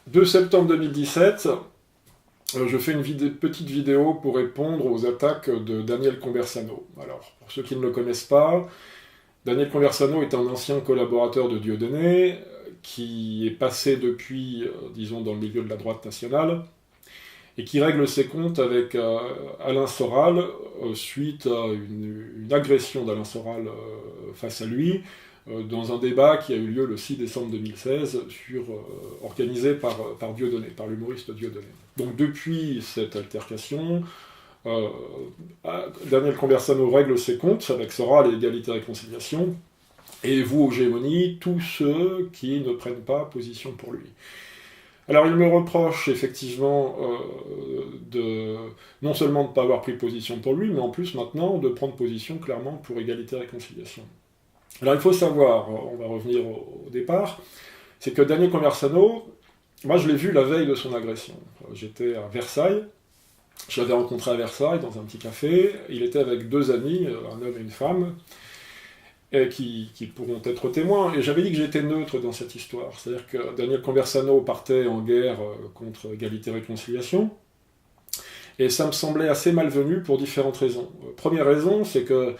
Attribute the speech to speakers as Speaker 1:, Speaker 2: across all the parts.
Speaker 1: 2 septembre 2017, je fais une petite vidéo pour répondre aux attaques de Daniel Conversano. Alors, pour ceux qui ne le connaissent pas, Daniel Conversano est un ancien collaborateur de Dieudonné, qui est passé depuis, disons, dans le milieu de la droite nationale, et qui règle ses comptes avec Alain Soral, suite à une agression d'Alain Soral face à lui, dans un débat qui a eu lieu le 6 décembre 2016, organisé par Dieudonné, par l'humoriste Dieudonné. Donc depuis cette altercation, Daniel Conversano règle ses comptes avec Soral et Égalité et Réconciliation, et vous, Gémonie, tous ceux qui ne prennent pas position pour lui. Alors il me reproche effectivement non seulement de ne pas avoir pris position pour lui, mais en plus maintenant de prendre position clairement pour Égalité et Réconciliation. Alors il faut savoir, on va revenir au départ, c'est que Daniel Conversano, moi je l'ai vu la veille de son agression. J'étais à Versailles, je l'avais rencontré à Versailles dans un petit café, il était avec 2 amis, un homme et une femme, qui pourront être témoins, et j'avais dit que j'étais neutre dans cette histoire. C'est-à-dire que Daniel Conversano partait en guerre contre Égalité et Réconciliation, et ça me semblait assez malvenu pour différentes raisons. Première raison, c'est que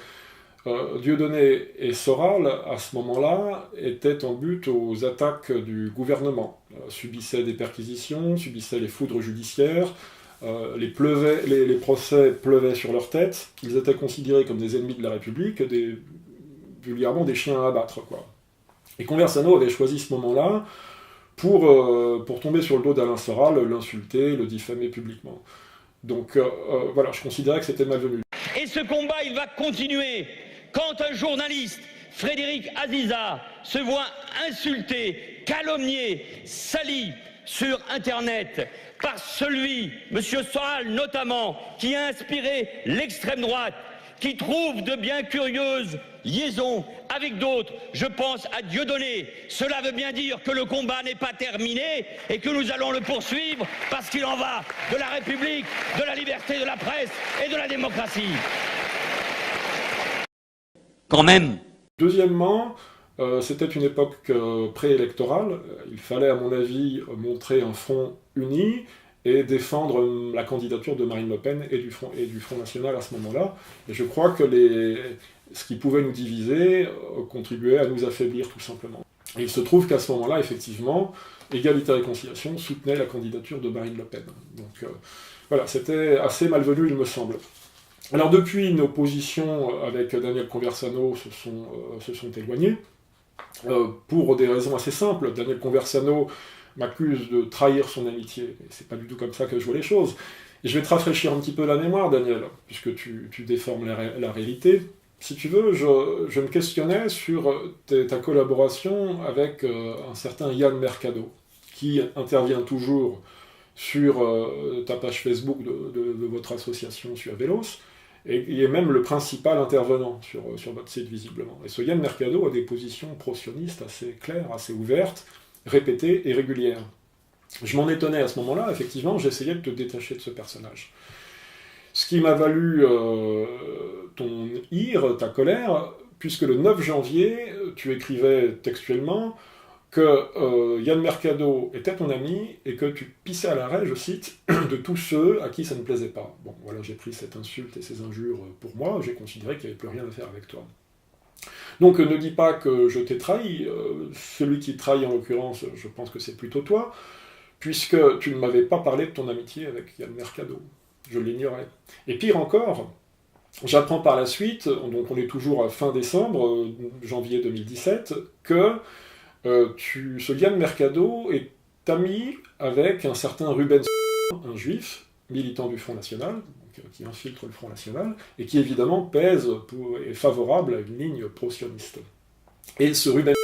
Speaker 1: Dieudonné et Soral, à ce moment-là, étaient en but aux attaques du gouvernement, subissaient des perquisitions, subissaient les foudres judiciaires, les procès pleuvaient sur leur tête, ils étaient considérés comme des ennemis de la République, vulgairement des chiens à abattre, quoi. Et Conversano avait choisi ce moment-là pour tomber sur le dos d'Alain Soral, l'insulter, le diffamer publiquement. Donc voilà, je considérais que c'était malvenu.
Speaker 2: Et ce combat, il va continuer. Quand un journaliste, Frédéric Aziza, se voit insulté, calomnié, sali sur Internet par celui, M. Soral notamment, qui a inspiré l'extrême droite, qui trouve de bien curieuses liaisons avec d'autres, je pense à Dieudonné. Cela veut bien dire que le combat n'est pas terminé et que nous allons le poursuivre parce qu'il en va de la République, de la liberté de la presse et de la démocratie. Quand même.
Speaker 1: Deuxièmement, c'était une époque préélectorale. Il fallait, à mon avis, montrer un front uni et défendre la candidature de Marine Le Pen et du Front National à ce moment-là. Et je crois que ce qui pouvait nous diviser contribuait à nous affaiblir, tout simplement. Et il se trouve qu'à ce moment-là, effectivement, Égalité et Réconciliation soutenait la candidature de Marine Le Pen. Donc voilà, c'était assez malvenu, il me semble. Alors depuis, nos positions avec Daniel Conversano se sont éloignées, pour des raisons assez simples. Daniel Conversano m'accuse de trahir son amitié, et c'est pas du tout comme ça que je vois les choses. Et je vais te rafraîchir un petit peu la mémoire, Daniel, puisque tu déformes la réalité. Si tu veux, je me questionnais sur ta collaboration avec un certain Yann Mercado, qui intervient toujours sur ta page Facebook de votre association Suavelos, et il est même le principal intervenant sur votre site, visiblement. Et ce Yann Mercado a des positions pro-sionistes assez claires, assez ouvertes, répétées et régulières. Je m'en étonnais à ce moment-là, effectivement, j'essayais de te détacher de ce personnage. Ce qui m'a valu ton ire, ta colère, puisque le 9 janvier, tu écrivais textuellement que Yann Mercado était ton ami et que tu pissais à l'arrêt, je cite, de tous ceux à qui ça ne plaisait pas. Bon, voilà, j'ai pris cette insulte et ces injures pour moi, j'ai considéré qu'il n'y avait plus rien à faire avec toi. Donc ne dis pas que je t'ai trahi, celui qui trahit en l'occurrence, je pense que c'est plutôt toi, puisque tu ne m'avais pas parlé de ton amitié avec Yann Mercado. Je l'ignorais. Et pire encore, j'apprends par la suite, donc on est toujours à fin décembre, janvier 2017, que ce Yann Mercado est ami avec un certain Ruben, un juif, militant du Front National, donc, qui infiltre le Front National, et qui évidemment est favorable à une ligne pro-sioniste. Et ce Ruben,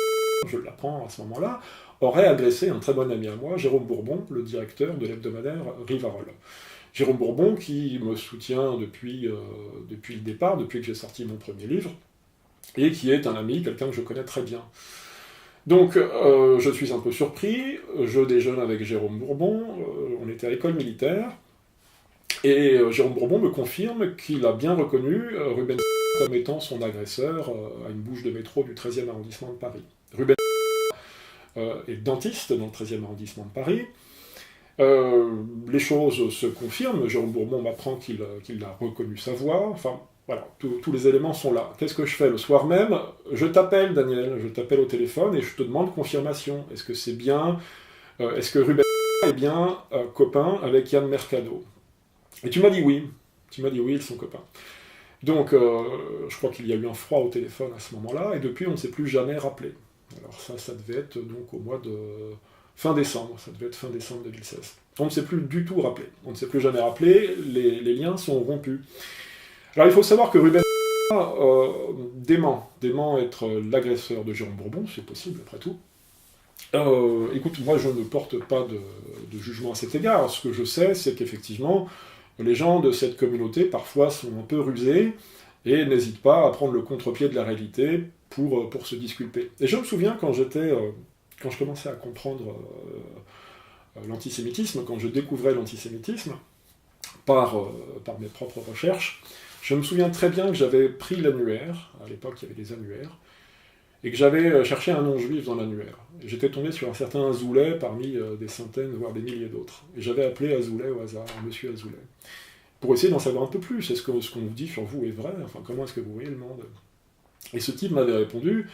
Speaker 1: je l'apprends à ce moment-là, aurait agressé un très bon ami à moi, Jérôme Bourbon, le directeur de l'hebdomadaire Rivarol. Jérôme Bourbon, qui me soutient depuis le départ, depuis que j'ai sorti mon premier livre, et qui est un ami, quelqu'un que je connais très bien. Donc, je suis un peu surpris, je déjeune avec Jérôme Bourbon, on était à l'école militaire, et Jérôme Bourbon me confirme qu'il a bien reconnu Ruben comme étant son agresseur à une bouche de métro du 13e arrondissement de Paris. Ruben est dentiste dans le 13e arrondissement de Paris. Les choses se confirment, Jérôme Bourbon m'apprend qu'il a reconnu sa voix, enfin voilà, tous les éléments sont là. Qu'est-ce que je fais le soir même? Je t'appelle Daniel, je t'appelle au téléphone et je te demande confirmation. Est-ce que c'est bien, est-ce que Ruben est bien copain avec Yann Mercado? Et tu m'as dit oui, ils sont copains. Donc je crois qu'il y a eu un froid au téléphone à ce moment-là, et depuis on ne s'est plus jamais rappelé. Alors ça devait être donc au mois de fin décembre, ça devait être fin décembre 2016. On ne s'est plus du tout rappelé, on ne s'est plus jamais rappelé, les liens sont rompus. Alors il faut savoir que Ruben dément être l'agresseur de Jérôme Bourbon, c'est possible après tout. Écoute, moi je ne porte pas de jugement à cet égard. Ce que je sais, c'est qu'effectivement, les gens de cette communauté parfois sont un peu rusés et n'hésitent pas à prendre le contre-pied de la réalité pour se disculper. Et je me souviens quand je commençais à comprendre l'antisémitisme, quand je découvrais l'antisémitisme par mes propres recherches, je me souviens très bien que j'avais pris l'annuaire, à l'époque il y avait des annuaires, et que j'avais cherché un nom juif dans l'annuaire. Et j'étais tombé sur un certain Azoulay parmi des centaines, voire des milliers d'autres. Et j'avais appelé Azoulay au hasard, Monsieur Azoulay, pour essayer d'en savoir un peu plus. Est-ce que ce qu'on vous dit sur vous est vrai? Enfin, comment est-ce que vous voyez le monde? Et ce type m'avait répondu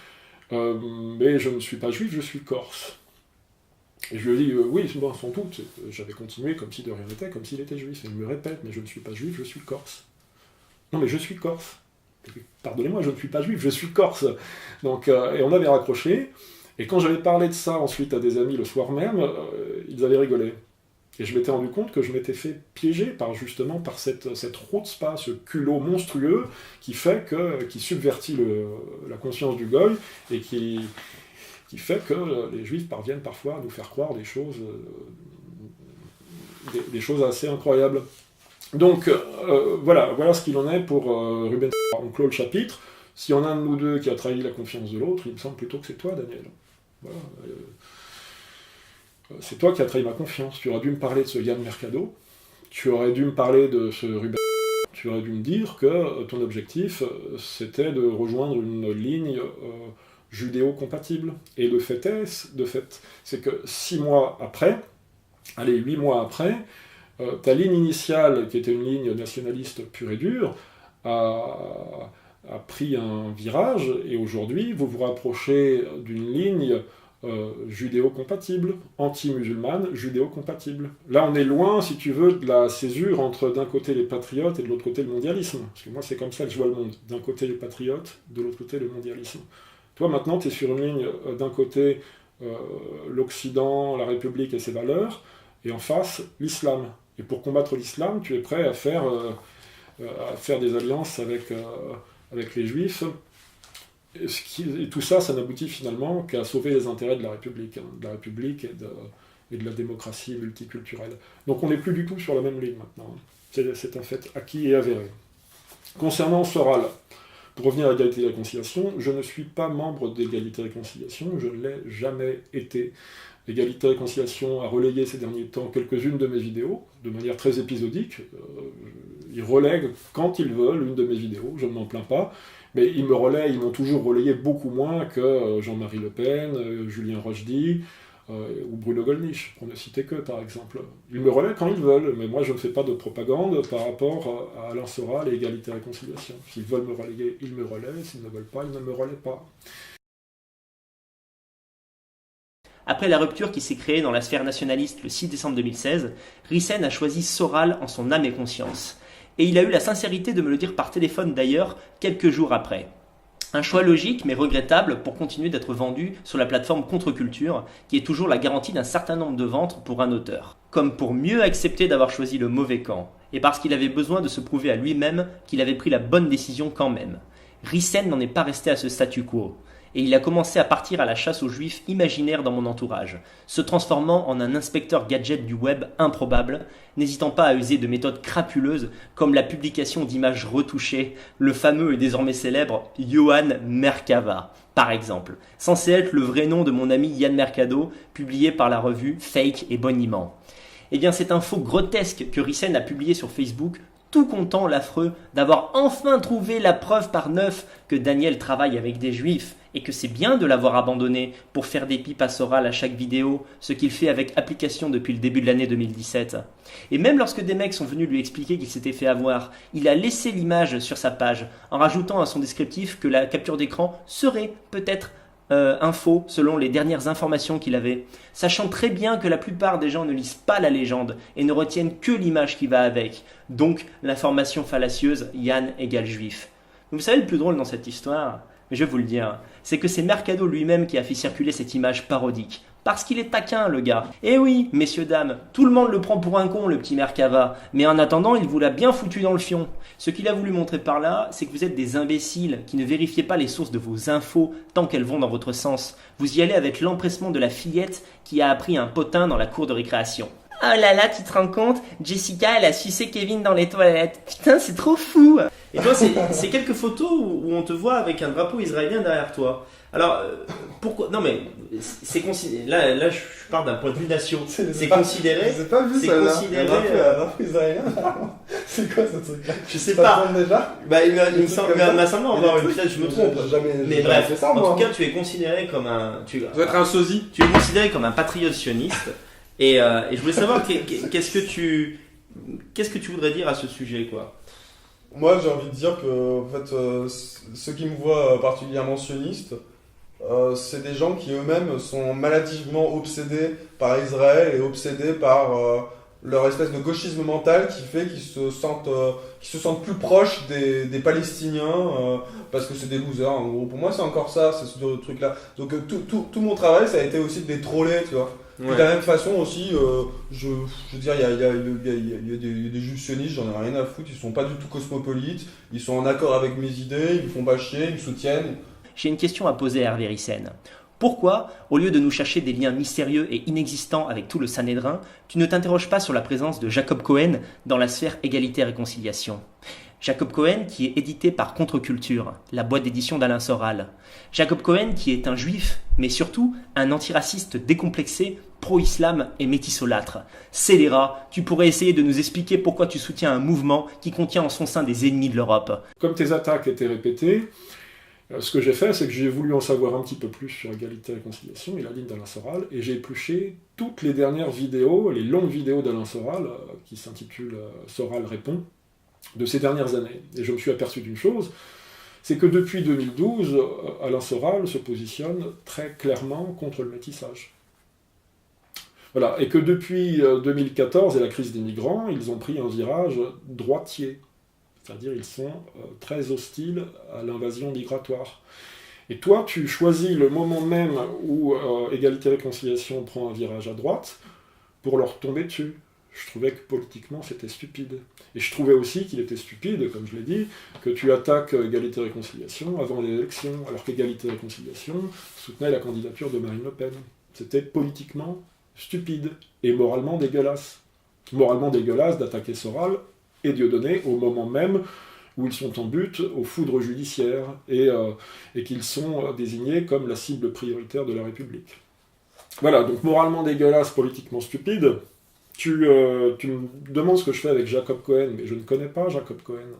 Speaker 1: mais je ne suis pas juif, je suis corse. Et je lui ai dit oui, bon, sans doute. J'avais continué comme si de rien n'était, comme s'il était juif. Et il me répète, mais je ne suis pas juif, je suis corse. Non, mais je suis corse. Pardonnez-moi, je ne suis pas juif, je suis corse. Donc, et on avait raccroché, et quand j'avais parlé de ça ensuite à des amis le soir même, ils avaient rigolé. Et je m'étais rendu compte que je m'étais fait piéger par cette chutzpah, ce culot monstrueux qui subvertit la conscience du goy, et qui fait que les juifs parviennent parfois à nous faire croire des choses assez incroyables. Donc voilà ce qu'il en est pour Ruben. On clôt le chapitre. S'il y en a un de nous deux qui a trahi la confiance de l'autre, il me semble plutôt que c'est toi, Daniel. Voilà. C'est toi qui as trahi ma confiance. Tu aurais dû me parler de ce Yann Mercado, tu aurais dû me parler de ce Ruben, tu aurais dû me dire que ton objectif, c'était de rejoindre une ligne judéo-compatible. Et le fait, c'est que 6 mois après, 8 mois après, ta ligne initiale, qui était une ligne nationaliste pure et dure, a pris un virage, et aujourd'hui, vous vous rapprochez d'une ligne judéo-compatible, anti-musulmane, judéo-compatible. Là, on est loin, si tu veux, de la césure entre d'un côté les patriotes et de l'autre côté le mondialisme. Parce que moi, c'est comme ça que je vois le monde. D'un côté les patriotes, de l'autre côté le mondialisme. Toi, maintenant, tu es sur une ligne, d'un côté, l'Occident, la République et ses valeurs, et en face, l'islam. Et pour combattre l'islam, tu es prêt à faire des alliances avec les juifs. Et tout ça, ça n'aboutit finalement qu'à sauver les intérêts de la République, et de la démocratie multiculturelle. Donc on n'est plus du tout sur la même ligne maintenant. C'est un fait acquis et avéré. Concernant Soral, pour revenir à Égalité et Réconciliation, je ne suis pas membre d'Égalité et Réconciliation, je ne l'ai jamais été. Égalité et Réconciliation a relayé ces derniers temps quelques-unes de mes vidéos, de manière très épisodique. Ils relèguent, quand ils veulent, une de mes vidéos, je ne m'en plains pas, mais ils m'ont toujours relayé beaucoup moins que Jean-Marie Le Pen, Julien Rochdy, ou Bruno Gollnisch, pour ne citer que, par exemple. Ils me relaient quand ils veulent, mais moi je ne fais pas de propagande par rapport à Alain Soral et Égalité et Réconciliation. S'ils veulent me relayer, ils me relaient, s'ils ne veulent pas, ils ne me relaient pas.
Speaker 3: Après la rupture qui s'est créée dans la sphère nationaliste le 6 décembre 2016, Rissen a choisi Soral en son âme et conscience. Et il a eu la sincérité de me le dire par téléphone d'ailleurs, quelques jours après. Un choix logique mais regrettable pour continuer d'être vendu sur la plateforme Contre-Culture, qui est toujours la garantie d'un certain nombre de ventes pour un auteur. Comme pour mieux accepter d'avoir choisi le mauvais camp, et parce qu'il avait besoin de se prouver à lui-même qu'il avait pris la bonne décision quand même. Rissen n'en est pas resté à ce statu quo. Et il a commencé à partir à la chasse aux juifs imaginaires dans mon entourage, se transformant en un inspecteur gadget du web improbable, n'hésitant pas à user de méthodes crapuleuses comme la publication d'images retouchées, le fameux et désormais célèbre Johan Merkava, par exemple, censé être le vrai nom de mon ami Yann Mercado, publié par la revue Fake et Boniment. Eh bien, cette info grotesque que Rissen a publiée sur Facebook, tout content l'affreux d'avoir enfin trouvé la preuve par 9 que Daniel travaille avec des juifs et que c'est bien de l'avoir abandonné pour faire des pipes à Soral à chaque vidéo, ce qu'il fait avec application depuis le début de l'année 2017. Et même lorsque des mecs sont venus lui expliquer qu'il s'était fait avoir, il a laissé l'image sur sa page en rajoutant à son descriptif que la capture d'écran serait peut-être info selon les dernières informations qu'il avait, sachant très bien que la plupart des gens ne lisent pas la légende et ne retiennent que l'image qui va avec, donc l'information fallacieuse Yann égale juif. Vous savez le plus drôle dans cette histoire, mais je vais vous le dire, c'est que c'est Mercado lui-même qui a fait circuler cette image parodique. Parce qu'il est taquin, le gars. Et oui, messieurs, dames, tout le monde le prend pour un con, le petit Mercava. Mais en attendant, il vous l'a bien foutu dans le fion. Ce qu'il a voulu montrer par là, c'est que vous êtes des imbéciles qui ne vérifiez pas les sources de vos infos tant qu'elles vont dans votre sens. Vous y allez avec l'empressement de la fillette qui a appris un potin dans la cour de récréation. Oh là là, tu te rends compte? Jessica, elle a sucé Kevin dans les toilettes. Putain, c'est trop fou. Et toi, c'est quelques photos où on te voit avec un drapeau israélien derrière toi. Alors, pourquoi? Non mais, c'est considéré. Là, je parle d'un point de vue nation. C'est considéré.
Speaker 4: J'ai pas vu
Speaker 3: c'est
Speaker 4: ça.
Speaker 3: Considéré.
Speaker 4: Un drapeau israélien. C'est quoi ce truc-là?
Speaker 3: Je sais pas.
Speaker 4: Déjà
Speaker 3: Bah, il m'a semblé en voir une. Peut-être je me trompe. Mais bref,
Speaker 4: ça,
Speaker 3: en tout cas, tu es considéré comme un.
Speaker 4: Tu dois être un sosie.
Speaker 3: Tu es considéré comme un patriote sioniste. Et je voulais savoir qu'est-ce que tu voudrais dire à ce sujet, quoi.
Speaker 4: Moi, j'ai envie de dire que, en fait, ceux qui me voient particulièrement sioniste, c'est des gens qui eux-mêmes sont maladivement obsédés par Israël et obsédés par leur espèce de gauchisme mental qui fait qu'ils se sentent plus proches des Palestiniens parce que c'est des losers. En gros, pour moi, c'est encore ça, c'est ce truc-là. Donc tout mon travail, ça a été aussi de les troller, tu vois. Ouais. De la même façon aussi, je veux dire, il y a des juifs sionistes, j'en ai rien à foutre, ils sont pas du tout cosmopolites, ils sont en accord avec mes idées, ils me font pas chier, ils me soutiennent.
Speaker 3: J'ai une question à poser à Hervé Ryssen. Pourquoi, au lieu de nous chercher des liens mystérieux et inexistants avec tout le Sanhédrin, tu ne t'interroges pas sur la présence de Jacob Cohen dans la sphère égalité-réconciliation? Jacob Cohen qui est édité par Contre-Culture, la boîte d'édition d'Alain Soral. Jacob Cohen qui est un juif, mais surtout un antiraciste décomplexé, pro-islam et métissolâtre. Scélérat, tu pourrais essayer de nous expliquer pourquoi tu soutiens un mouvement qui contient en son sein des ennemis de l'Europe.
Speaker 1: Comme tes attaques étaient répétées, ce que j'ai fait, c'est que j'ai voulu en savoir un petit peu plus sur égalité et réconciliation et la ligne d'Alain Soral, et j'ai épluché toutes les dernières vidéos, les longues vidéos d'Alain Soral, qui s'intitulent Soral répond, de ces dernières années. Et je me suis aperçu d'une chose, c'est que depuis 2012, Alain Soral se positionne très clairement contre le métissage. Voilà, et que depuis 2014 et la crise des migrants, ils ont pris un virage droitier. C'est-à-dire ils sont très hostiles à l'invasion migratoire. Et toi, tu choisis le moment même où Égalité et Réconciliation prend un virage à droite pour leur tomber dessus. Je trouvais que politiquement c'était stupide. Et je trouvais aussi qu'il était stupide, comme je l'ai dit, que tu attaques Égalité et Réconciliation avant les élections, alors qu'Égalité et Réconciliation soutenait la candidature de Marine Le Pen. C'était politiquement stupide et moralement dégueulasse. Moralement dégueulasse d'attaquer Soral et Dieudonné au moment même où ils sont en but aux foudres judiciaires et qu'ils sont désignés comme la cible prioritaire de la République. Voilà, donc moralement dégueulasse, politiquement stupide. Tu me demandes ce que je fais avec Jacob Cohen, mais je ne connais pas Jacob Cohen.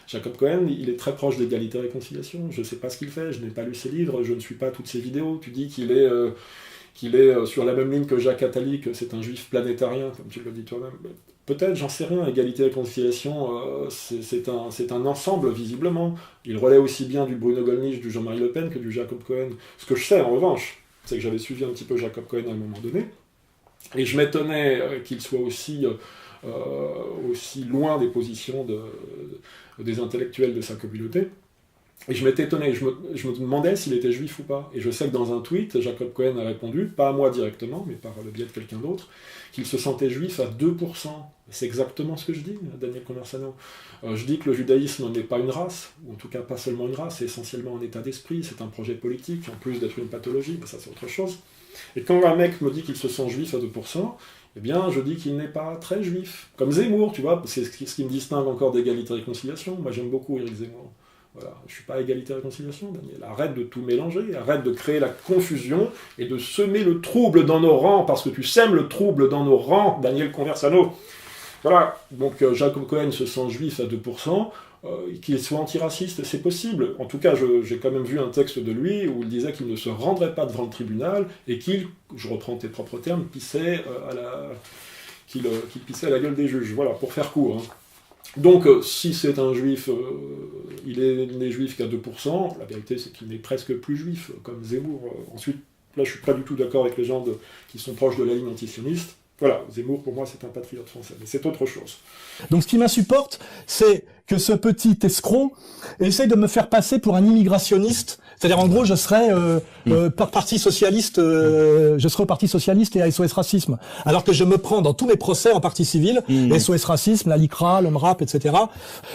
Speaker 1: Jacob Cohen, il est très proche d'Égalité et Réconciliation, je ne sais pas ce qu'il fait, je n'ai pas lu ses livres, je ne suis pas toutes ses vidéos. Tu dis qu'il est sur la même ligne que Jacques Attali, que c'est un juif planétarien, comme tu le dis toi-même. Peut-être, j'en sais rien, Égalité et Réconciliation, c'est un ensemble, visiblement. Il relaie aussi bien du Bruno Gollnisch, du Jean-Marie Le Pen que du Jacob Cohen. Ce que je sais, en revanche, c'est que j'avais suivi un petit peu Jacob Cohen à un moment donné, et je m'étonnais qu'il soit aussi loin des positions des intellectuels de sa communauté. Et je m'étais étonné, je me demandais s'il était juif ou pas. Et je sais que dans un tweet, Jacob Cohen a répondu, pas à moi directement, mais par le biais de quelqu'un d'autre, qu'il se sentait juif à 2%. C'est exactement ce que je dis, Daniel Conversano. Je dis que le judaïsme n'est pas une race, ou en tout cas pas seulement une race, c'est essentiellement un état d'esprit, c'est un projet politique, en plus d'être une pathologie, mais ça c'est autre chose. Et quand un mec me dit qu'il se sent juif à 2%, eh bien je dis qu'il n'est pas très juif. Comme Zemmour, tu vois, c'est ce qui me distingue encore d'Égalité et Réconciliation. Moi j'aime beaucoup Éric Zemmour. Voilà. Je ne suis pas Égalité et Réconciliation, Daniel. Arrête de tout mélanger, arrête de créer la confusion et de semer le trouble dans nos rangs, parce que tu sèmes le trouble dans nos rangs, Daniel Conversano. Voilà, donc Jacob Cohen se sent juif à 2%. qu'il soit antiraciste, c'est possible. En tout cas, j'ai quand même vu un texte de lui où il disait qu'il ne se rendrait pas devant le tribunal et qu'il, je reprends tes propres termes, pissait qu'il pissait à la gueule des juges. Voilà, pour faire court. Hein. Donc, si c'est un juif, il n'est juif qu'à 2%, la vérité c'est qu'il n'est presque plus juif, comme Zemmour. Ensuite, là je suis pas du tout d'accord avec les gens qui sont proches de la ligne antisioniste. Voilà, Zemmour pour moi c'est un patriote français, mais c'est autre chose.
Speaker 5: Donc ce qui m'insupporte, c'est que ce petit escroc essaye de me faire passer pour un immigrationniste. C'est-à-dire en gros, je serais parti socialiste, je serais au Parti socialiste et à SOS Racisme. Alors que je me prends dans tous mes procès en partie civile, SOS Racisme, la LICRA, le MRAP, etc.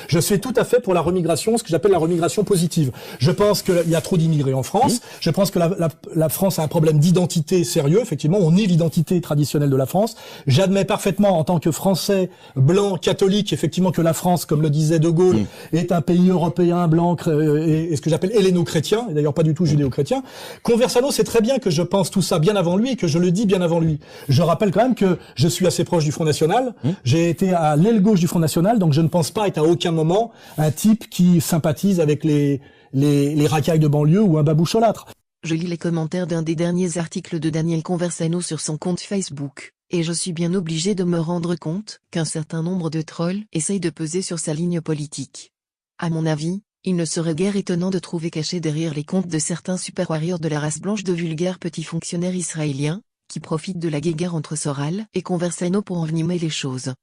Speaker 5: Je suis tout à fait pour la remigration, ce que j'appelle la remigration positive. Je pense qu'il y a trop d'immigrés en France. Je pense que la France a un problème d'identité sérieux. Effectivement, on nie l'identité traditionnelle de la France. J'admets parfaitement en tant que Français blanc catholique, effectivement, que la France, comme le disait De Gaulle, est un pays européen blanc et ce que j'appelle helléno-chrétien, et d'ailleurs pas du tout judéo-chrétien. Conversano sait très bien que je pense tout ça bien avant lui et que je le dis bien avant lui. Je rappelle quand même que je suis assez proche du Front National. J'ai été à l'aile gauche du Front National, donc je ne pense pas être à aucun moment un type qui sympathise avec les racailles de banlieue ou un baboucholâtre.
Speaker 6: Je lis les commentaires d'un des derniers articles de Daniel Conversano sur son compte Facebook, et je suis bien obligé de me rendre compte qu'un certain nombre de trolls essayent de peser sur sa ligne politique. À mon avis, il ne serait guère étonnant de trouver caché derrière les comptes de certains super warriors de la race blanche de vulgaires petits fonctionnaires israéliens, qui profitent de la guéguerre entre Soral et Conversano pour envenimer les choses.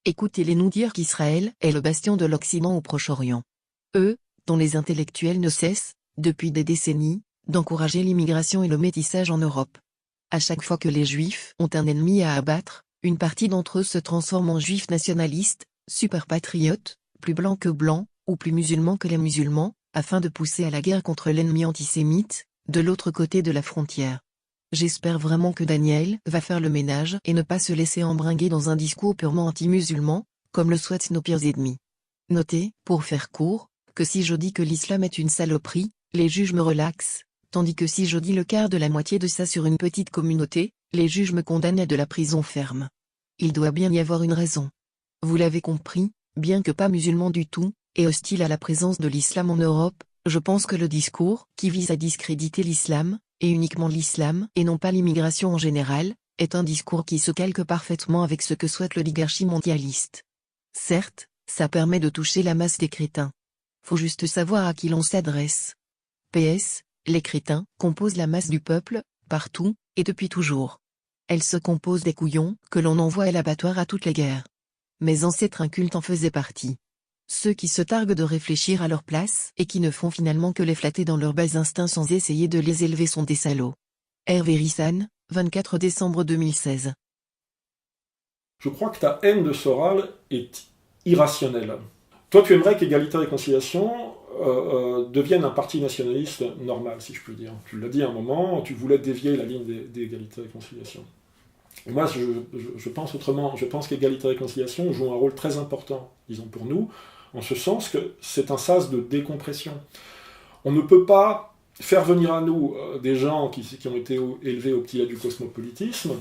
Speaker 6: Écoutez-les nous dire qu'Israël est le bastion de l'Occident au Proche-Orient. Eux, dont les intellectuels ne cessent, depuis des décennies, d'encourager l'immigration et le métissage en Europe. À chaque fois que les Juifs ont un ennemi à abattre, une partie d'entre eux se transforme en Juifs nationalistes, super patriotes, plus blancs que blancs, ou plus musulmans que les musulmans, afin de pousser à la guerre contre l'ennemi antisémite, de l'autre côté de la frontière. J'espère vraiment que Daniel va faire le ménage et ne pas se laisser embringuer dans un discours purement anti-musulman, comme le souhaitent nos pires ennemis. Notez, pour faire court, que si je dis que l'islam est une saloperie, les juges me relaxent, tandis que si je dis le quart de la moitié de ça sur une petite communauté, les juges me condamnent à de la prison ferme. Il doit bien y avoir une raison. Vous l'avez compris, bien que pas musulman du tout, et hostile à la présence de l'islam en Europe, je pense que le discours, qui vise à discréditer l'islam, et uniquement l'islam, et non pas l'immigration en général, est un discours qui se calque parfaitement avec ce que souhaite l'oligarchie mondialiste. Certes, ça permet de toucher la masse des crétins. Faut juste savoir à qui l'on s'adresse. PS, les crétins composent la masse du peuple, partout, et depuis toujours. Elle se compose des couillons, que l'on envoie à l'abattoir à toutes les guerres. Mes ancêtres incultes en faisaient partie. Ceux qui se targuent de réfléchir à leur place et qui ne font finalement que les flatter dans leurs bas instincts sans essayer de les élever sont des salauds. Hervé Rissan, 24 décembre 2016.
Speaker 1: Je crois que ta haine de Soral est irrationnelle. Toi, tu aimerais qu'Égalité et Réconciliation devienne un parti nationaliste normal, si je puis dire. Tu l'as dit à un moment, tu voulais dévier la ligne d'Égalité et Réconciliation. Et moi, je pense autrement. Je pense qu'Égalité et Réconciliation joue un rôle très important, disons pour nous, en ce sens que c'est un sas de décompression. On ne peut pas faire venir à nous des gens qui ont été élevés au petit lait du cosmopolitisme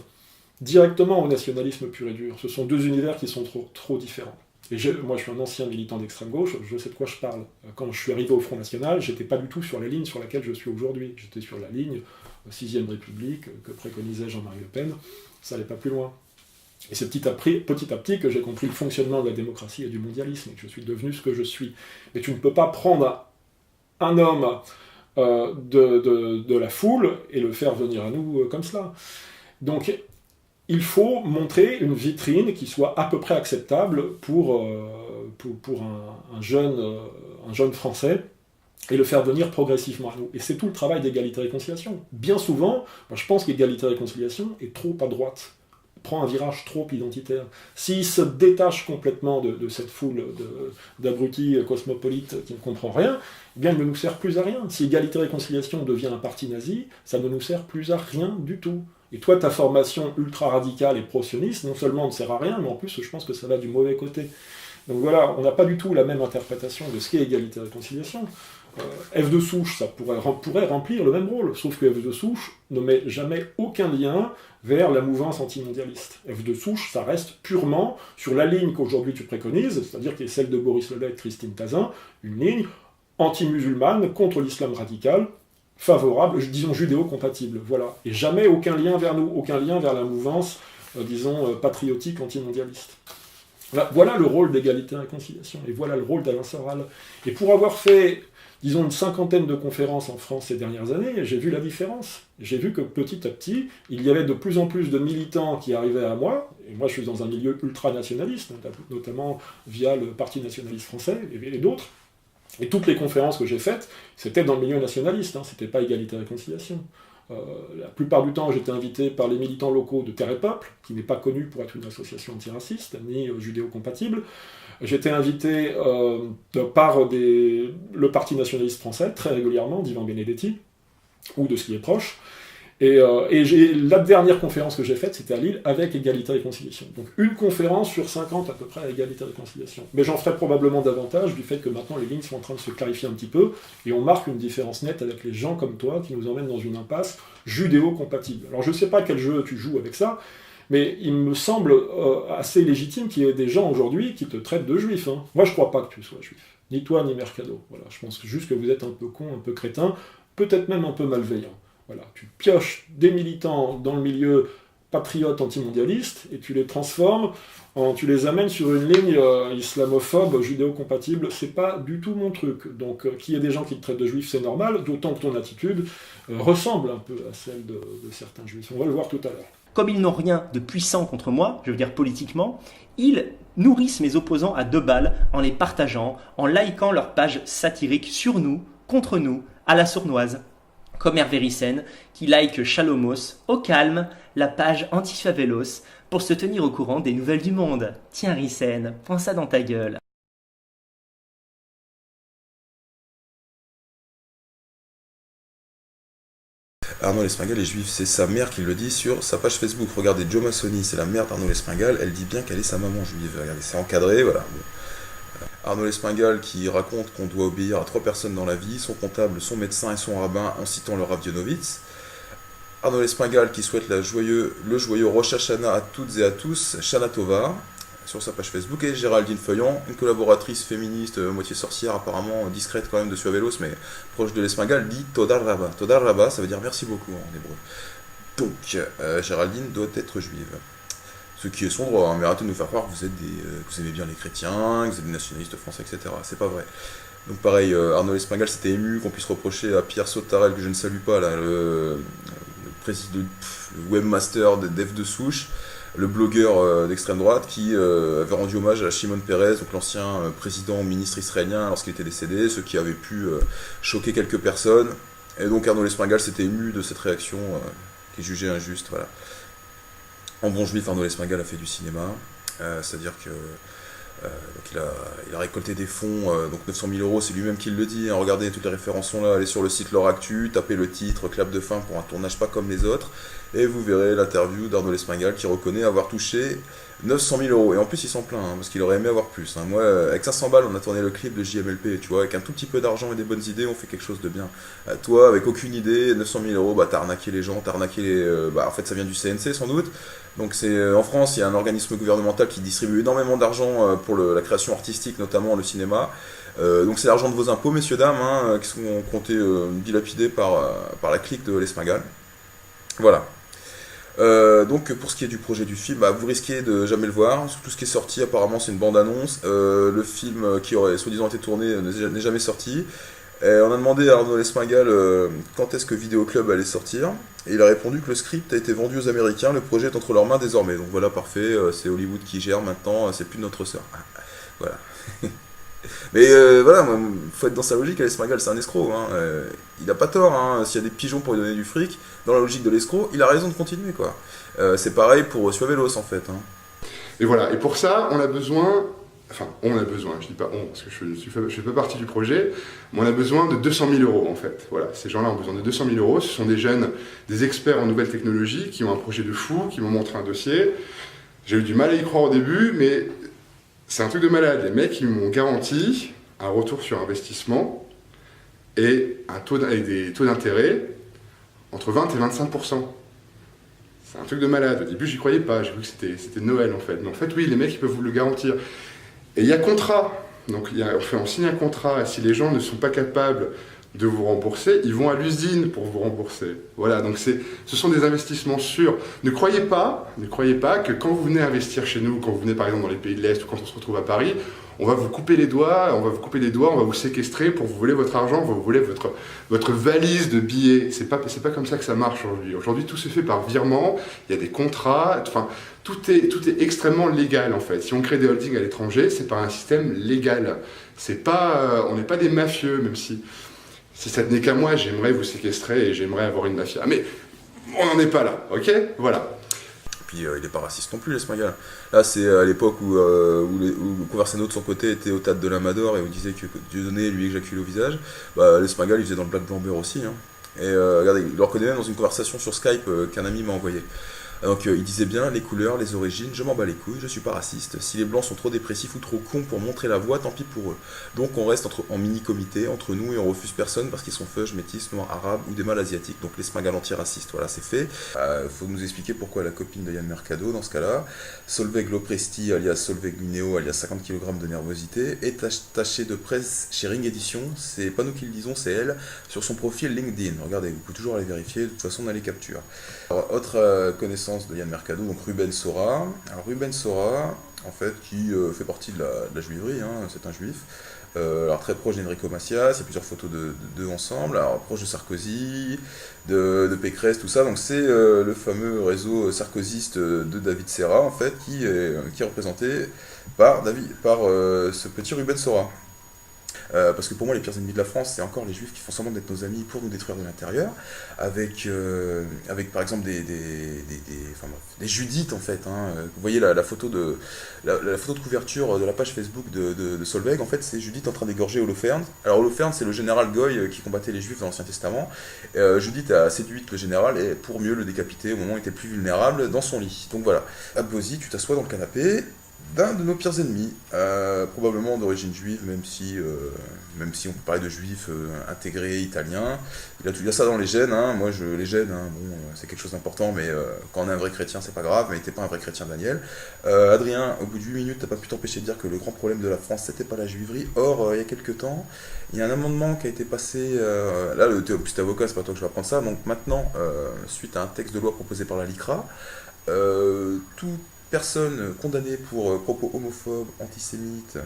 Speaker 1: directement au nationalisme pur et dur. Ce sont deux univers qui sont trop différents. Et moi, je suis un ancien militant d'extrême gauche, je sais de quoi je parle. Quand je suis arrivé au Front National, j'étais pas du tout sur la ligne sur laquelle je suis aujourd'hui. J'étais sur la ligne 6e République que préconisait Jean-Marie Le Pen. Ça n'allait pas plus loin. Et c'est petit à petit que j'ai compris le fonctionnement de la démocratie et du mondialisme, et que je suis devenu ce que je suis. Mais tu ne peux pas prendre un homme de la foule et le faire venir à nous comme cela. Donc, il faut montrer une vitrine qui soit à peu près acceptable pour un jeune Français et le faire venir progressivement à nous. Et c'est tout le travail d'Égalité et Réconciliation. Bien souvent, moi je pense qu'Égalité et Réconciliation est trop à droite, prend un virage trop identitaire. S'il se détache complètement de cette foule d'abrutis cosmopolites qui ne comprend rien, eh bien il ne nous sert plus à rien. Si Égalité et Réconciliation devient un parti nazi, ça ne nous sert plus à rien du tout. Et toi, ta formation ultra-radicale et pro-sioniste, non seulement ne sert à rien, mais en plus, je pense que ça va du mauvais côté. Donc voilà, on n'a pas du tout la même interprétation de ce qu'est Égalité et Réconciliation. F de souche, ça pourrait remplir le même rôle, sauf que F de souche ne met jamais aucun lien vers la mouvance antimondialiste. F de souche, ça reste purement sur la ligne qu'aujourd'hui tu préconises, c'est-à-dire qui est celle de Boris Lelect, Christine Tazin, une ligne anti-musulmane contre l'islam radical, favorable, disons judéo-compatible, voilà. Et jamais aucun lien vers nous, aucun lien vers la mouvance, patriotique antimondialiste. Voilà le rôle d'égalité et réconciliation, et voilà le rôle d'Alain Soral. Et pour avoir fait, disons, une 50aine de conférences en France ces dernières années, j'ai vu la différence. J'ai vu que petit à petit, il y avait de plus en plus de militants qui arrivaient à moi, et moi je suis dans un milieu ultranationaliste, notamment via le Parti nationaliste français et d'autres, et toutes les conférences que j'ai faites, c'était dans le milieu nationaliste, c'était pas égalité et réconciliation. La plupart du temps, j'étais invité par les militants locaux de Terre et Peuple, qui n'est pas connu pour être une association antiraciste, ni judéo-compatible. J'étais invité par le Parti nationaliste français, très régulièrement, d'Ivan Benedetti, ou de ce qui est proche. Et la dernière conférence que j'ai faite, c'était à Lille, avec Égalité et Réconciliation. Donc une conférence sur 50 à peu près à Égalité et Réconciliation. Mais j'en ferai probablement davantage du fait que maintenant les lignes sont en train de se clarifier un petit peu, et on marque une différence nette avec les gens comme toi qui nous emmènent dans une impasse judéo-compatible. Alors je ne sais pas quel jeu tu joues avec ça, mais il me semble assez légitime qu'il y ait des gens aujourd'hui qui te traitent de juif. Moi je ne crois pas que tu sois juif, ni toi ni Mercado. Voilà, je pense juste que vous êtes un peu con, un peu crétin, peut-être même un peu malveillant. Voilà, tu pioches des militants dans le milieu patriote antimondialiste et tu les transformes, tu les amènes sur une ligne islamophobe, judéo-compatible. C'est pas du tout mon truc. Donc qu'il y ait des gens qui te traitent de juif, c'est normal, d'autant que ton attitude ressemble un peu à celle de certains juifs. On va le voir tout à l'heure.
Speaker 3: Comme ils n'ont rien de puissant contre moi, je veux dire politiquement, ils nourrissent mes opposants à 2 balles en les partageant, en likant leurs pages satiriques sur nous, contre nous, à la sournoise. Comme Hervé Ryssen, qui like Chalomos, au calme, la page Antifavelos, pour se tenir au courant des nouvelles du monde. Tiens Ryssen, prends ça dans ta gueule.
Speaker 7: Arnaud Lespingal est juif, c'est sa mère qui le dit sur sa page Facebook. Regardez, Joe Massoni, c'est la mère d'Arnaud Lespingal, elle dit bien qu'elle est sa maman juive. Regardez, c'est encadré, voilà. Arnaud Lespingal qui raconte qu'on doit obéir à 3 personnes dans la vie, son comptable, son médecin et son rabbin, en citant le Rav Dionovitz. Arnaud Lespingal qui souhaite le joyeux Rosh Hashanah à toutes et à tous, Shana Tova, sur sa page Facebook. Et Géraldine Feuillant, une collaboratrice féministe, moitié sorcière, apparemment discrète quand même de Suavelos, mais proche de Lespingal, dit Todar Rabba. Todar Rabba, ça veut dire merci beaucoup en hébreu. Donc, Géraldine doit être juive. Ce qui est son droit, mais arrêtez de nous faire croire que vous aimez bien les chrétiens, que vous êtes des nationalistes français, etc. C'est pas vrai. Donc pareil, Arnaud Lespingal s'était ému qu'on puisse reprocher à Pierre Sautarel, que je ne salue pas, là, le président, le webmaster d'F de Souche, le blogueur d'extrême droite, qui avait rendu hommage à Shimon Peres, donc l'ancien président ministre israélien lorsqu'il était décédé, ce qui avait pu choquer quelques personnes. Et donc Arnaud Lespingal s'était ému de cette réaction qui est jugée injuste, voilà. En bon juif, Arnaud Lespingal a fait du cinéma, c'est-à-dire que donc il a récolté des fonds, donc 900 000 €, c'est lui-même qui le dit. Regardez, toutes les références sont là, allez sur le site L'Heure Actu, tapez le titre, clap de fin pour un tournage pas comme les autres, et vous verrez l'interview d'Arnaud Lespingal qui reconnaît avoir touché 900 000 €. Et en plus, il s'en plaint, parce qu'il aurait aimé avoir plus. Moi, avec 500 balles, on a tourné le clip de JMLP, tu vois, avec un tout petit peu d'argent et des bonnes idées, on fait quelque chose de bien. Toi, avec aucune idée, 900 000 €, t'as arnaqué les gens, t'as arnaqué les... en fait, ça vient du CNC, sans doute. Donc en France, il y a un organisme gouvernemental qui distribue énormément d'argent pour la création artistique, notamment le cinéma. Donc c'est l'argent de vos impôts, messieurs, dames, qui sont comptés dilapidés par la clique de Lespingal. Voilà. Donc pour ce qui est du projet du film, vous risquez de jamais le voir. Tout ce qui est sorti, apparemment, c'est une bande-annonce. Le film qui aurait soi-disant été tourné n'est jamais sorti. On a demandé à Arnaud Lespingal quand est-ce que Vidéo Club allait sortir, et il a répondu que le script a été vendu aux Américains, le projet est entre leurs mains désormais. Donc voilà, parfait, c'est Hollywood qui gère maintenant, c'est plus de notre sœur. Voilà. Mais voilà, faut être dans sa logique, Lespingal c'est un escroc, il a pas tort, s'il y a des pigeons pour lui donner du fric, dans la logique de l'escroc, il a raison de continuer, quoi. C'est pareil pour Suavelos en fait.
Speaker 8: Et voilà, et pour ça, on a besoin... Enfin, on a besoin, je dis pas on, parce que je fais pas partie du projet, mais on a besoin de 200 000 € en fait. Voilà, ces gens-là ont besoin de 200 000 €. Ce sont des jeunes, des experts en nouvelles technologies qui ont un projet de fou, qui m'ont montré un dossier. J'ai eu du mal à y croire au début, mais c'est un truc de malade. Les mecs, ils m'ont garanti un retour sur investissement et avec des taux d'intérêt entre 20 et 25%. C'est un truc de malade. Au début, j'y croyais pas. J'ai cru que c'était Noël, en fait. Mais en fait, oui, les mecs, ils peuvent vous le garantir. Et il y a contrat. Donc, on signe un contrat. Et si les gens ne sont pas capables de vous rembourser, ils vont à l'usine pour vous rembourser. Voilà, donc ce sont des investissements sûrs. Ne croyez pas que quand vous venez investir chez nous, quand vous venez par exemple dans les pays de l'Est ou quand on se retrouve à Paris, on va vous couper les doigts, on va vous séquestrer pour vous voler votre argent, on va vous voler votre valise de billets. C'est pas comme ça que ça marche aujourd'hui. Aujourd'hui, tout se fait par virement, il y a des contrats, enfin, tout est extrêmement légal en fait. Si on crée des holdings à l'étranger, c'est par un système légal. On n'est pas des mafieux, même si ça tenait qu'à moi, j'aimerais vous séquestrer et j'aimerais avoir une mafia. Mais on n'en est pas là, ok? Voilà.
Speaker 7: Puis il n'est pas raciste non plus, l'Esmagal. Là, c'est à l'époque où Conversano de son côté était au théâtre de l'Amador et où il disait que Dieudonné lui éjaculait au visage. L'Esmagal, il faisait dans le Black Blamber aussi. Hein. Et regardez, il le reconnaît même dans une conversation sur Skype qu'un ami m'a envoyé. Donc il disait bien, les couleurs, les origines, je m'en bats les couilles, je suis pas raciste. Si les blancs sont trop dépressifs ou trop cons pour montrer la voie, tant pis pour eux. Donc on reste en mini-comité entre nous et on refuse personne parce qu'ils sont feuges, métis, noirs, arabes ou des mâles asiatiques. Donc l'Esmagal anti-raciste, voilà, c'est fait. Faut nous expliquer pourquoi la copine de Yann Mercado, dans ce cas-là, Solveig Lopresti, alias Solveig Mineo, alias 50 kg de nervosité, est attachée de presse chez Ring Edition. C'est pas nous qui le disons, c'est elle, sur son profil LinkedIn. Regardez, vous pouvez toujours aller vérifier, de toute façon on a les captures. Alors, autre connaissance de Yann Mercado, donc Ruben Sora. Alors Ruben Sora, en fait, qui fait partie de la juiverie, hein, c'est un juif. Alors très proche d'Enrico Macias, il y a plusieurs photos d'eux ensemble, alors proche de Sarkozy, de Pécresse, tout ça. Donc c'est le fameux réseau sarkozyste de David Serra, en fait, qui est représenté par ce petit Ruben Sora. Parce que pour moi les pires ennemis de la France c'est encore les juifs qui font semblant d'être nos amis pour nous détruire de l'intérieur avec par exemple des Judith en fait hein. Vous voyez la photo de couverture de la page Facebook de Solveig, en fait c'est Judith en train d'égorger Holoferne. Alors Holoferne c'est le général Goy qui combattait les juifs dans l'Ancien Testament. Judith a séduit le général et pour mieux le décapiter au moment où il était plus vulnérable dans son lit. Donc voilà, Abbozi, tu t'assois dans le canapé d'un de nos pires ennemis, probablement d'origine juive, même si on peut parler de juifs intégrés, italiens. Il y a ça dans les gènes, hein. Moi les gènes, hein, bon, c'est quelque chose d'important, mais quand on est un vrai chrétien, c'est pas grave, mais t'es pas un vrai chrétien, Daniel. Adrien, au bout de 8 minutes, t'as pas pu t'empêcher de dire que le grand problème de la France, c'était pas la juiverie. Or, il y a quelques temps, il y a un amendement qui a été passé, là, t'es avocat, c'est pas toi que je vais apprendre ça, donc maintenant, suite à un texte de loi proposé par la LICRA, toute personne condamnée pour propos homophobes, antisémites,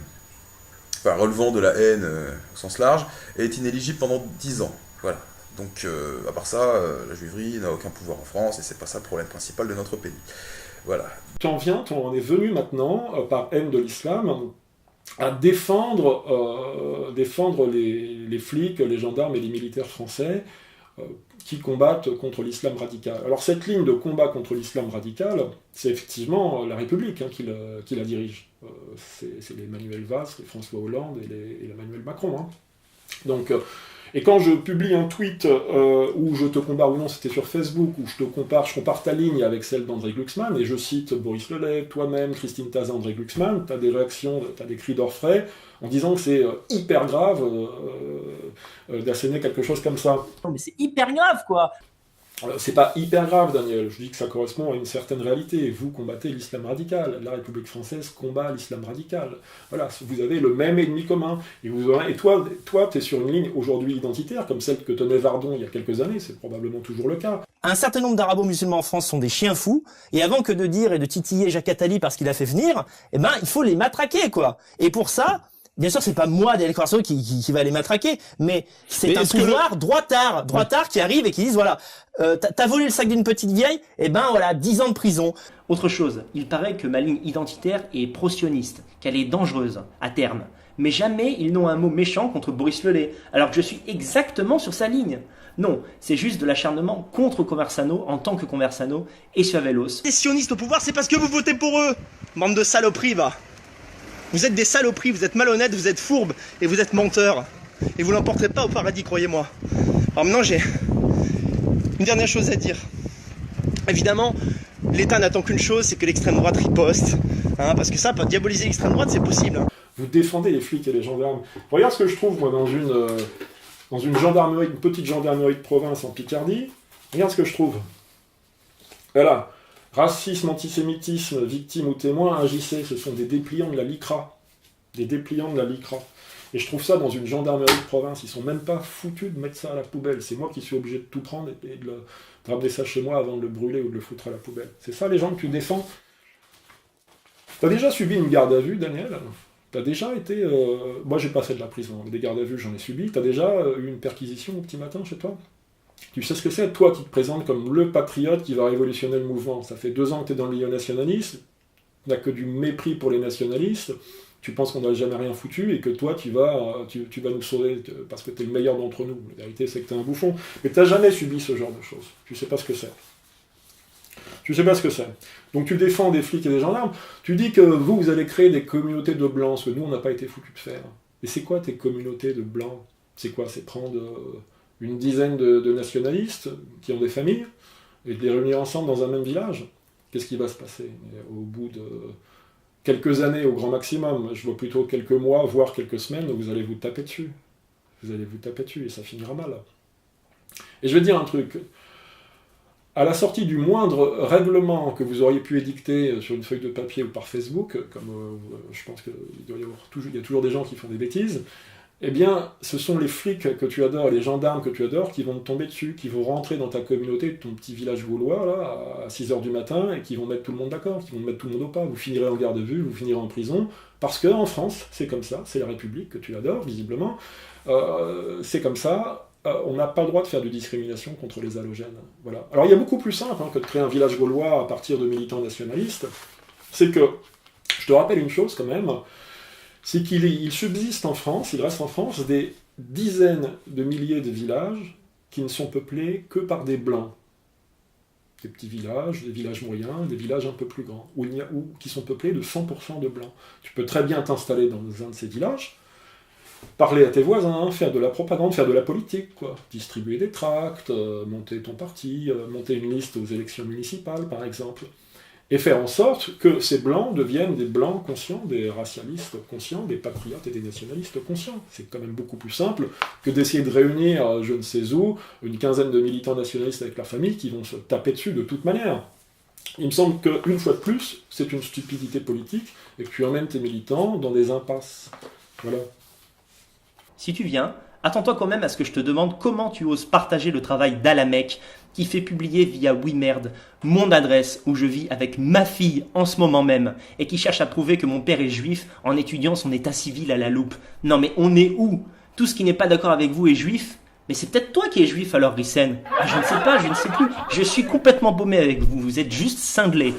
Speaker 7: enfin relevant de la haine au sens large, est inéligible pendant 10 ans. Voilà. Donc, à part ça, la juiverie n'a aucun pouvoir en France et c'est pas ça le problème principal de notre pays. Voilà.
Speaker 1: On est venu maintenant, par haine de l'islam, à défendre les flics, les gendarmes et les militaires français qui combattent contre l'islam radical. Alors cette ligne de combat contre l'islam radical, c'est effectivement la République qui la dirige. C'est les Manuel Valls, les François Hollande et l'Emmanuel Macron. Hein. Donc, et quand je publie un tweet où je te compare, ou non c'était sur Facebook, où je compare ta ligne avec celle d'André Glucksmann, et je cite Boris Lelay, toi-même, Christine Taza, André Glucksmann, tu as des réactions, tu as des cris d'orfraie, en disant que c'est hyper grave d'asséner quelque chose comme ça.
Speaker 3: Non mais c'est hyper grave quoi.
Speaker 1: C'est pas hyper grave, Daniel, je dis que ça correspond à une certaine réalité. Vous combattez l'islam radical, la République française combat l'islam radical. Voilà, vous avez le même ennemi commun. Et toi, tu es sur une ligne aujourd'hui identitaire, comme celle que tenait Vardon il y a quelques années, c'est probablement toujours le cas.
Speaker 9: Un certain nombre d'arabo-musulmans en France sont des chiens fous, et avant que de dire et de titiller Jacques Attali parce qu'il a fait venir, il faut les matraquer, quoi. Et pour ça, bien sûr, c'est pas moi, Daniel Corso, qui va les matraquer, mais c'est un pouvoir droitard qui arrive et qui disent, voilà, t'as volé le sac d'une petite vieille, 10 ans de prison.
Speaker 3: Autre chose, il paraît que ma ligne identitaire est pro-sioniste, qu'elle est dangereuse, à terme. Mais jamais ils n'ont un mot méchant contre Boris Lelay, alors que je suis exactement sur sa ligne. Non, c'est juste de l'acharnement contre Conversano en tant que Conversano et Suavelos.
Speaker 9: Les sionistes au pouvoir, c'est parce que vous votez pour eux, bande de saloperies, va. Vous êtes des saloperies, vous êtes malhonnêtes, vous êtes fourbes et vous êtes menteurs. Et vous l'emporterez pas au paradis, croyez-moi. Alors maintenant, j'ai une dernière chose à dire. Évidemment, l'État n'attend qu'une chose, c'est que l'extrême droite riposte. Parce que ça, diaboliser l'extrême droite, c'est possible.
Speaker 1: Vous défendez les flics et les gendarmes. Regarde ce que je trouve, moi, dans dans une gendarmerie, une petite gendarmerie de province en Picardie, regarde ce que je trouve. Voilà. Racisme, antisémitisme, victime ou témoin, agissez. Ce sont des dépliants de la LICRA. Des dépliants de la LICRA. Et je trouve ça dans une gendarmerie de province. Ils sont même pas foutus de mettre ça à la poubelle. C'est moi qui suis obligé de tout prendre et de ramener ça chez moi avant de le brûler ou de le foutre à la poubelle. C'est ça les gens que tu défends. T'as déjà subi une garde à vue, Daniel ? T'as déjà été... Moi, j'ai pas fait de la prison. Des gardes à vue, j'en ai subi. T'as déjà eu une perquisition au petit matin chez toi ? Tu sais ce que c'est, toi qui te présentes comme le patriote qui va révolutionner le mouvement. Ça fait 2 ans que tu es dans le milieu nationaliste, tu n'as que du mépris pour les nationalistes, tu penses qu'on n'a jamais rien foutu et que toi tu vas nous sauver parce que tu es le meilleur d'entre nous. La vérité c'est que tu es un bouffon. Mais tu n'as jamais subi ce genre de choses. Tu sais pas ce que c'est. Tu sais pas ce que c'est. Donc tu défends des flics et des gendarmes. Tu dis que vous allez créer des communautés de blancs, ce que nous on n'a pas été foutus de faire. Et c'est quoi tes communautés de blancs ? C'est quoi ? C'est prendre... une dizaine de nationalistes qui ont des familles, et de les réunir ensemble dans un même village. Qu'est-ce qui va se passer ? Au bout de quelques années, au grand maximum, je vois plutôt quelques mois, voire quelques semaines, où vous allez vous taper dessus. Vous allez vous taper dessus, et ça finira mal. Et je vais dire un truc. À la sortie du moindre règlement que vous auriez pu édicter sur une feuille de papier ou par Facebook, comme je pense qu'il y a toujours des gens qui font des bêtises, eh bien, ce sont les flics que tu adores, les gendarmes que tu adores, qui vont te tomber dessus, qui vont rentrer dans ta communauté, ton petit village gaulois, là, à 6h du matin, et qui vont mettre tout le monde d'accord, qui vont mettre tout le monde au pas. Vous finirez en garde à vue, vous finirez en prison, parce qu'en France, c'est comme ça, c'est la République que tu adores, visiblement, c'est comme ça, on n'a pas le droit de faire de discrimination contre les halogènes. Voilà. Alors, il y a beaucoup plus simple que de créer un village gaulois à partir de militants nationalistes, c'est que, je te rappelle une chose quand même, c'est qu'il subsiste en France, il reste en France, des dizaines de milliers de villages qui ne sont peuplés que par des blancs. Des petits villages, des villages moyens, des villages un peu plus grands, ou qui sont peuplés de 100% de blancs. Tu peux très bien t'installer dans un de ces villages, parler à tes voisins, faire de la propagande, faire de la politique, quoi. Distribuer des tracts, monter ton parti, monter une liste aux élections municipales, par exemple. Et faire en sorte que ces blancs deviennent des blancs conscients, des racialistes conscients, des patriotes et des nationalistes conscients. C'est quand même beaucoup plus simple que d'essayer de réunir, je ne sais où, une quinzaine de militants nationalistes avec leur famille qui vont se taper dessus de toute manière. Il me semble qu'une fois de plus, c'est une stupidité politique et que tu emmènes tes militants dans des impasses. Voilà.
Speaker 3: Si tu viens, attends-toi quand même à ce que je te demande comment tu oses partager le travail d'Alamec, qui fait publier via Wimerd mon adresse où je vis avec ma fille en ce moment même et qui cherche à prouver que mon père est juif en étudiant son état civil à la loupe. Non mais on est où ? Tout ce qui n'est pas d'accord avec vous est juif ? Mais c'est peut-être toi qui es juif alors, Rissen. Ah, je ne sais pas, je ne sais plus. Je suis complètement paumé avec vous, vous êtes juste cinglés.